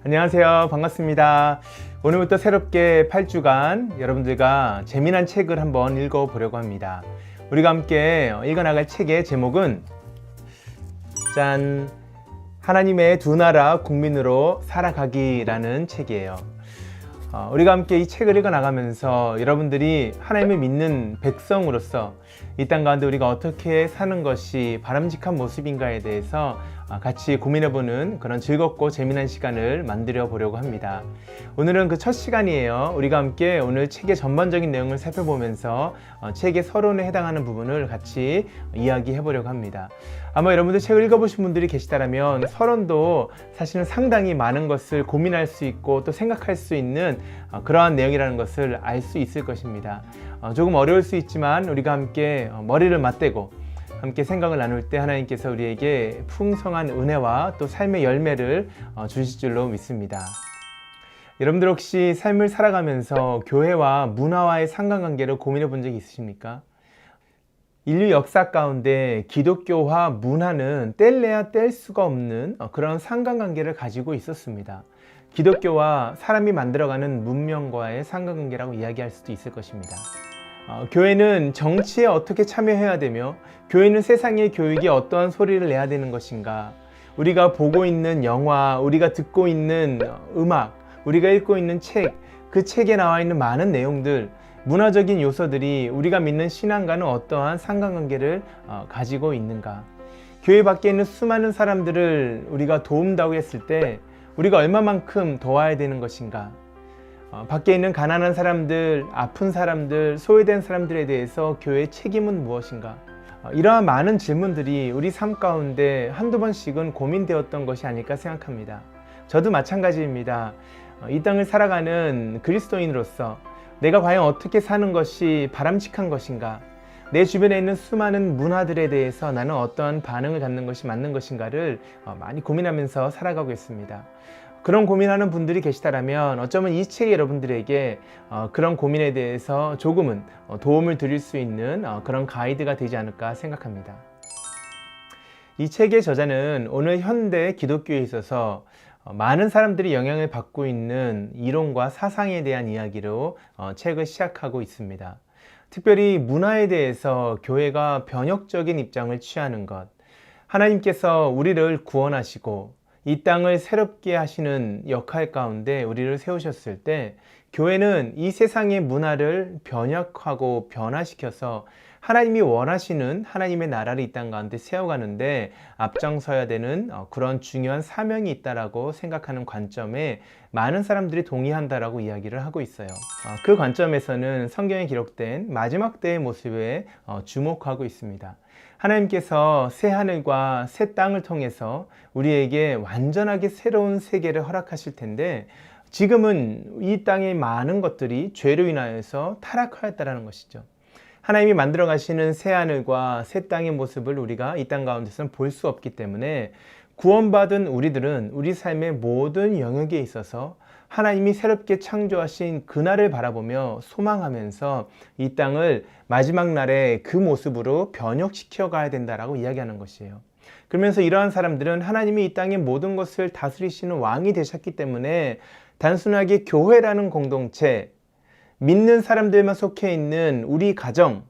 안녕하세요. 반갑습니다. 오늘부터 새롭게 8주간 여러분들과 재미난 책을 한번 읽어보려고 합니다. 우리가 함께 읽어나갈 책의 제목은 짠! 하나님의 두 나라 국민으로 살아가기라는 책이에요. 우리가 함께 이 책을 읽어나가면서 여러분들이 하나님을 믿는 백성으로서 이 땅 가운데 우리가 어떻게 사는 것이 바람직한 모습인가에 대해서 같이 고민해보는 그런 즐겁고 재미난 시간을 만들어 보려고 합니다. 오늘은 그 첫 시간이에요. 우리가 함께 오늘 책의 전반적인 내용을 살펴보면서 책의 서론에 해당하는 부분을 같이 이야기해 보려고 합니다. 아마 여러분들 책을 읽어보신 분들이 계시다면 서론도 사실은 상당히 많은 것을 고민할 수 있고 또 생각할 수 있는 그러한 내용이라는 것을 알 수 있을 것입니다. 조금 어려울 수 있지만 우리가 함께 머리를 맞대고 함께 생각을 나눌 때 하나님께서 우리에게 풍성한 은혜와 또 삶의 열매를 주실 줄로 믿습니다. 여러분들 혹시 삶을 살아가면서 교회와 문화와의 상관관계를 고민해 본 적이 있으십니까? 인류 역사 가운데 기독교와 문화는 뗄래야 뗄 수가 없는 그런 상관관계를 가지고 있었습니다. 기독교와 사람이 만들어가는 문명과의 상관관계라고 이야기할 수도 있을 것입니다. 교회는 정치에 어떻게 참여해야 되며 교회는 세상의 교육이 어떠한 소리를 내야 되는 것인가, 우리가 보고 있는 영화, 우리가 듣고 있는 음악, 우리가 읽고 있는 책, 그 책에 나와 있는 많은 내용들, 문화적인 요소들이 우리가 믿는 신앙과는 어떠한 상관관계를 가지고 있는가, 교회 밖에 있는 수많은 사람들을 우리가 도움다고 했을 때 우리가 얼마만큼 도와야 되는 것인가, 밖에 있는 가난한 사람들, 아픈 사람들, 소외된 사람들에 대해서 교회의 책임은 무엇인가? 이러한 많은 질문들이 우리 삶 가운데 한두 번씩은 고민되었던 것이 아닐까 생각합니다. 저도 마찬가지입니다. 이 땅을 살아가는 그리스도인으로서 내가 과연 어떻게 사는 것이 바람직한 것인가? 내 주변에 있는 수많은 문화들에 대해서 나는 어떠한 반응을 갖는 것이 맞는 것인가를 많이 고민하면서 살아가고 있습니다. 그런 고민하는 분들이 계시다면 어쩌면 이 책이 여러분들에게 그런 고민에 대해서 조금은 도움을 드릴 수 있는 그런 가이드가 되지 않을까 생각합니다. 이 책의 저자는 오늘 현대 기독교에 있어서 많은 사람들이 영향을 받고 있는 이론과 사상에 대한 이야기로 책을 시작하고 있습니다. 특별히 문화에 대해서 교회가 변혁적인 입장을 취하는 것, 하나님께서 우리를 구원하시고 이 땅을 새롭게 하시는 역할 가운데 우리를 세우셨을 때 교회는 이 세상의 문화를 변혁하고 변화시켜서 하나님이 원하시는 하나님의 나라를 이 땅 가운데 세워가는데 앞장서야 되는 그런 중요한 사명이 있다라고 생각하는 관점에 많은 사람들이 동의한다라고 이야기를 하고 있어요. 그 관점에서는 성경에 기록된 마지막 때의 모습에 주목하고 있습니다. 하나님께서 새 하늘과 새 땅을 통해서 우리에게 완전하게 새로운 세계를 허락하실 텐데 지금은 이 땅의 많은 것들이 죄로 인하여서 타락하였다는 것이죠. 하나님이 만들어 가시는 새 하늘과 새 땅의 모습을 우리가 이 땅 가운데서는 볼 수 없기 때문에 구원받은 우리들은 우리 삶의 모든 영역에 있어서 하나님이 새롭게 창조하신 그날을 바라보며 소망하면서 이 땅을 마지막 날에 그 모습으로 변혁시켜 가야 된다라고 이야기하는 것이에요. 그러면서 이러한 사람들은 하나님이 이 땅의 모든 것을 다스리시는 왕이 되셨기 때문에 단순하게 교회라는 공동체, 믿는 사람들만 속해 있는 우리 가정,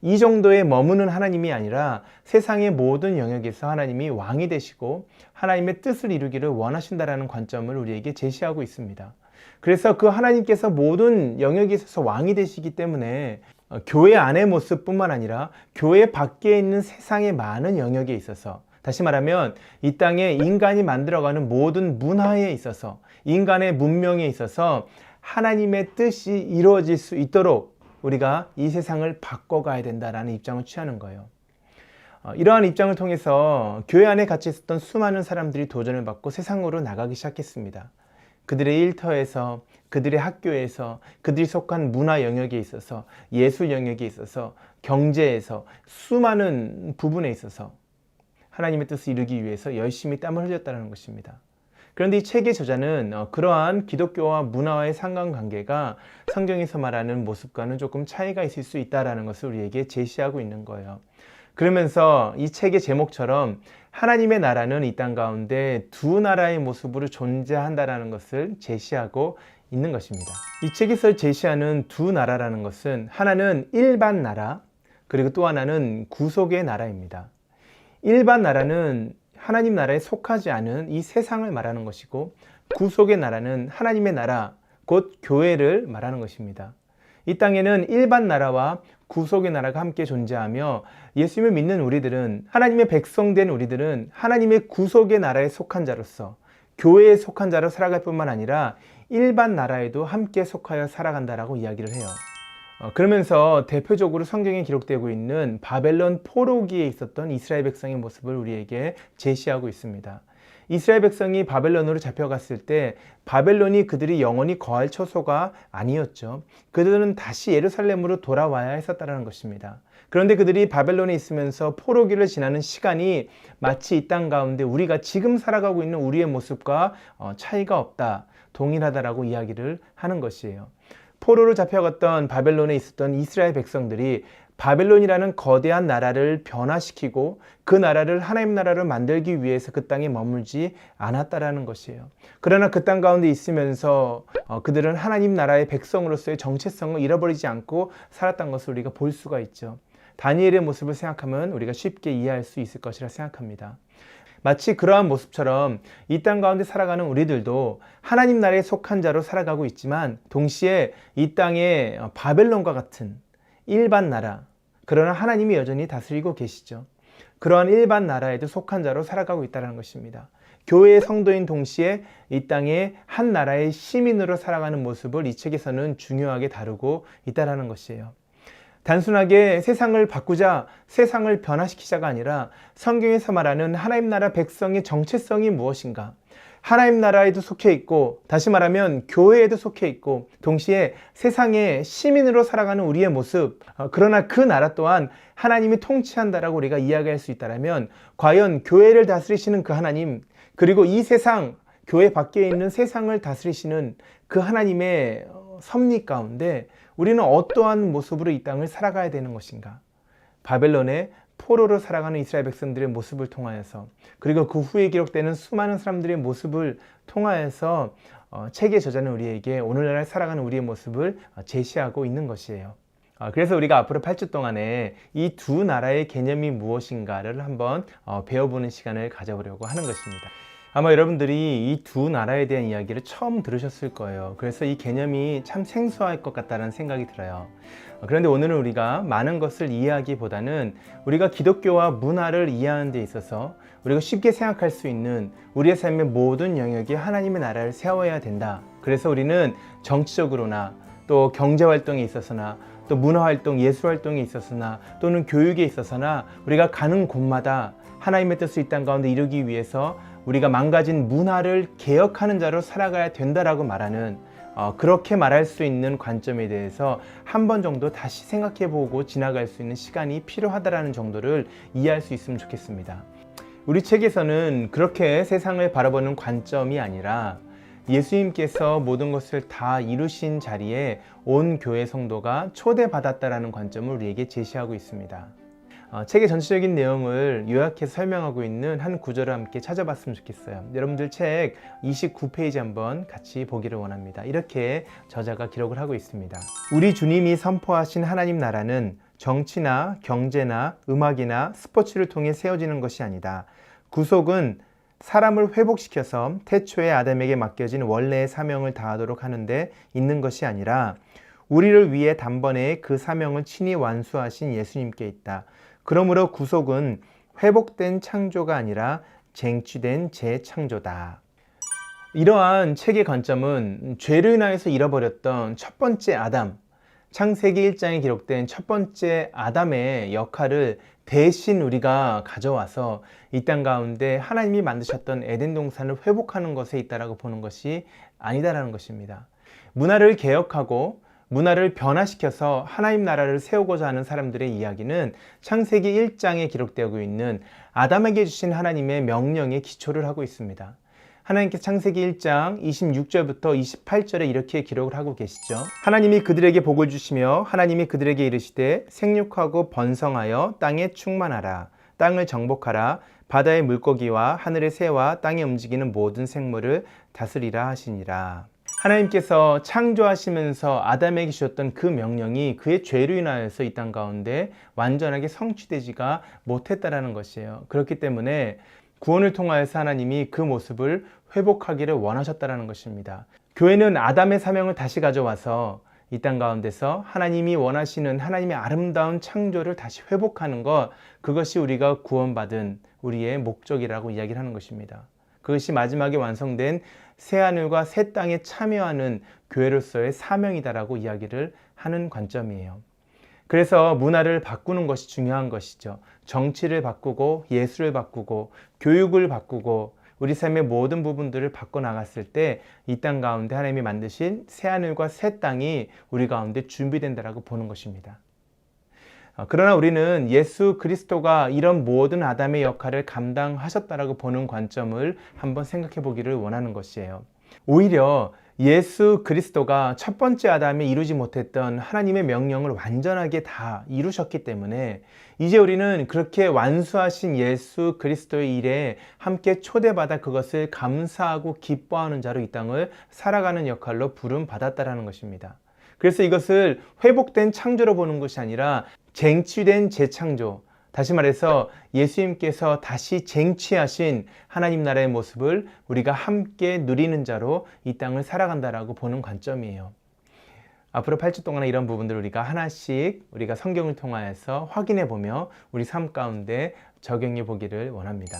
이 정도에 머무는 하나님이 아니라 세상의 모든 영역에서 하나님이 왕이 되시고 하나님의 뜻을 이루기를 원하신다라는 관점을 우리에게 제시하고 있습니다. 그래서 그 하나님께서 모든 영역에 있어서 왕이 되시기 때문에 교회 안의 모습뿐만 아니라 교회 밖에 있는 세상의 많은 영역에 있어서, 다시 말하면 이 땅에 인간이 만들어가는 모든 문화에 있어서, 인간의 문명에 있어서 하나님의 뜻이 이루어질 수 있도록 우리가 이 세상을 바꿔가야 된다라는 입장을 취하는 거예요. 이러한 입장을 통해서 교회 안에 같이 있었던 수많은 사람들이 도전을 받고 세상으로 나가기 시작했습니다. 그들의 일터에서, 그들의 학교에서, 그들이 속한 문화 영역에 있어서, 예술 영역에 있어서, 경제에서, 수많은 부분에 있어서 하나님의 뜻을 이루기 위해서 열심히 땀을 흘렸다는 것입니다. 그런데 이 책의 저자는 그러한 기독교와 문화와의 상관관계가 성경에서 말하는 모습과는 조금 차이가 있을 수 있다는 것을 우리에게 제시하고 있는 거예요. 그러면서 이 책의 제목처럼 하나님의 나라는 이 땅 가운데 두 나라의 모습으로 존재한다라는 것을 제시하고 있는 것입니다. 이 책에서 제시하는 두 나라라는 것은 하나는 일반 나라, 그리고 또 하나는 구속의 나라입니다. 일반 나라는 하나님 나라에 속하지 않은 이 세상을 말하는 것이고, 구속의 나라는 하나님의 나라, 곧 교회를 말하는 것입니다. 이 땅에는 일반 나라와 구속의 나라가 함께 존재하며, 예수님을 믿는 우리들은, 하나님의 백성된 우리들은 하나님의 구속의 나라에 속한 자로서, 교회에 속한 자로 살아갈 뿐만 아니라 일반 나라에도 함께 속하여 살아간다라고 이야기를 해요. 그러면서 대표적으로 성경에 기록되고 있는 바벨론 포로기에 있었던 이스라엘 백성의 모습을 우리에게 제시하고 있습니다. 이스라엘 백성이 바벨론으로 잡혀갔을 때 바벨론이 그들이 영원히 거할 처소가 아니었죠. 그들은 다시 예루살렘으로 돌아와야 했었다는 것입니다. 그런데 그들이 바벨론에 있으면서 포로기를 지나는 시간이 마치 이 땅 가운데 우리가 지금 살아가고 있는 우리의 모습과 차이가 없다, 동일하다라고 이야기를 하는 것이에요. 포로로 잡혀갔던 바벨론에 있었던 이스라엘 백성들이 바벨론이라는 거대한 나라를 변화시키고 그 나라를 하나님 나라로 만들기 위해서 그 땅에 머물지 않았다라는 것이에요. 그러나 그 땅 가운데 있으면서 그들은 하나님 나라의 백성으로서의 정체성을 잃어버리지 않고 살았던 것을 우리가 볼 수가 있죠. 다니엘의 모습을 생각하면 우리가 쉽게 이해할 수 있을 것이라 생각합니다. 마치 그러한 모습처럼 이 땅 가운데 살아가는 우리들도 하나님 나라에 속한 자로 살아가고 있지만, 동시에 이 땅에 바벨론과 같은 일반 나라, 그러나 하나님이 여전히 다스리고 계시죠. 그러한 일반 나라에도 속한 자로 살아가고 있다는 것입니다. 교회의 성도인 동시에 이 땅의 한 나라의 시민으로 살아가는 모습을 이 책에서는 중요하게 다루고 있다는 것이에요. 단순하게 세상을 바꾸자, 세상을 변화시키자가 아니라 성경에서 말하는 하나님 나라 백성의 정체성이 무엇인가, 하나님 나라에도 속해 있고, 다시 말하면 교회에도 속해 있고, 동시에 세상의 시민으로 살아가는 우리의 모습, 그러나 그 나라 또한 하나님이 통치한다라고 우리가 이야기할 수 있다면, 과연 교회를 다스리시는 그 하나님, 그리고 이 세상, 교회 밖에 있는 세상을 다스리시는 그 하나님의 섭리 가운데 우리는 어떠한 모습으로 이 땅을 살아가야 되는 것인가? 바벨론의 포로로 살아가는 이스라엘 백성들의 모습을 통하여서, 그리고 그 후에 기록되는 수많은 사람들의 모습을 통하여서 책의 저자는 우리에게 오늘날 살아가는 우리의 모습을 제시하고 있는 것이에요. 그래서 우리가 앞으로 8주 동안에 이 두 나라의 개념이 무엇인가를 한번 배워보는 시간을 가져보려고 하는 것입니다. 아마 여러분들이 이 두 나라에 대한 이야기를 처음 들으셨을 거예요. 그래서 이 개념이 참 생소할 것 같다는 생각이 들어요. 그런데 오늘은 우리가 많은 것을 이해하기보다는 우리가 기독교와 문화를 이해하는 데 있어서 우리가 쉽게 생각할 수 있는 우리의 삶의 모든 영역에 하나님의 나라를 세워야 된다. 그래서 우리는 정치적으로나 또 경제활동에 있어서나 또 문화활동, 예술활동에 있어서나 또는 교육에 있어서나 우리가 가는 곳마다 하나님의 뜻을 이 땅 가운데 이루기 위해서 우리가 망가진 문화를 개혁하는 자로 살아가야 된다라고 말하는, 그렇게 말할 수 있는 관점에 대해서 한 번 정도 다시 생각해보고 지나갈 수 있는 시간이 필요하다라는 정도를 이해할 수 있으면 좋겠습니다. 우리 책에서는 그렇게 세상을 바라보는 관점이 아니라 예수님께서 모든 것을 다 이루신 자리에 온 교회 성도가 초대받았다라는 관점을 우리에게 제시하고 있습니다. 책의 전체적인 내용을 요약해서 설명하고 있는 한 구절을 함께 찾아봤으면 좋겠어요. 여러분들 책 29페이지 한번 같이 보기를 원합니다. 이렇게 저자가 기록을 하고 있습니다. 우리 주님이 선포하신 하나님 나라는 정치나 경제나 음악이나 스포츠를 통해 세워지는 것이 아니다. 구속은 사람을 회복시켜서 태초의 아담에게 맡겨진 원래의 사명을 다하도록 하는데 있는 것이 아니라 우리를 위해 단번에 그 사명을 친히 완수하신 예수님께 있다. 그러므로 구속은 회복된 창조가 아니라 쟁취된 재창조다. 이러한 책의 관점은 죄로 인하여서 잃어버렸던 첫 번째 아담, 창세기 1장에 기록된 첫 번째 아담의 역할을 대신 우리가 가져와서 이 땅 가운데 하나님이 만드셨던 에덴 동산을 회복하는 것에 있다라고 보는 것이 아니다라는 것입니다. 문화를 개혁하고 문화를 변화시켜서 하나님 나라를 세우고자 하는 사람들의 이야기는 창세기 1장에 기록되고 있는 아담에게 주신 하나님의 명령에 기초를 하고 있습니다. 하나님께서 창세기 1장 26절부터 28절에 이렇게 기록을 하고 계시죠. 하나님이 그들에게 복을 주시며 하나님이 그들에게 이르시되 생육하고 번성하여 땅에 충만하라. 땅을 정복하라. 바다의 물고기와 하늘의 새와 땅에 움직이는 모든 생물을 다스리라 하시니라. 하나님께서 창조하시면서 아담에게 주셨던 그 명령이 그의 죄로 인하여서 이 땅 가운데 완전하게 성취되지가 못했다라는 것이에요. 그렇기 때문에 구원을 통하여서 하나님이 그 모습을 회복하기를 원하셨다라는 것입니다. 교회는 아담의 사명을 다시 가져와서 이 땅 가운데서 하나님이 원하시는 하나님의 아름다운 창조를 다시 회복하는 것, 그것이 우리가 구원받은 우리의 목적이라고 이야기를 하는 것입니다. 그것이 마지막에 완성된 새하늘과 새 땅에 참여하는 교회로서의 사명이다라고 이야기를 하는 관점이에요. 그래서 문화를 바꾸는 것이 중요한 것이죠. 정치를 바꾸고 예술을 바꾸고 교육을 바꾸고 우리 삶의 모든 부분들을 바꿔나갔을 때 이 땅 가운데 하나님이 만드신 새하늘과 새 땅이 우리 가운데 준비된다라고 보는 것입니다. 그러나 우리는 예수 그리스도가 이런 모든 아담의 역할을 감당하셨다라고 보는 관점을 한번 생각해 보기를 원하는 것이에요. 오히려 예수 그리스도가 첫 번째 아담이 이루지 못했던 하나님의 명령을 완전하게 다 이루셨기 때문에 이제 우리는 그렇게 완수하신 예수 그리스도의 일에 함께 초대받아 그것을 감사하고 기뻐하는 자로 이 땅을 살아가는 역할로 부름받았다라는 것입니다. 그래서 이것을 회복된 창조로 보는 것이 아니라 쟁취된 재창조, 다시 말해서 예수님께서 다시 쟁취하신 하나님 나라의 모습을 우리가 함께 누리는 자로 이 땅을 살아간다라고 보는 관점이에요. 앞으로 8주 동안 이런 부분들을 우리가 하나씩 우리가 성경을 통하여서 확인해 보며 우리 삶 가운데 적용해 보기를 원합니다.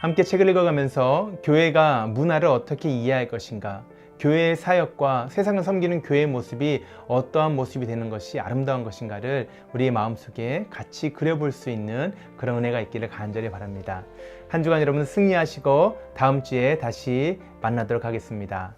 함께 책을 읽어가면서 교회가 문화를 어떻게 이해할 것인가, 교회의 사역과 세상을 섬기는 교회의 모습이 어떠한 모습이 되는 것이 아름다운 것인가를 우리의 마음속에 같이 그려볼 수 있는 그런 은혜가 있기를 간절히 바랍니다. 한 주간 여러분 승리하시고 다음 주에 다시 만나도록 하겠습니다.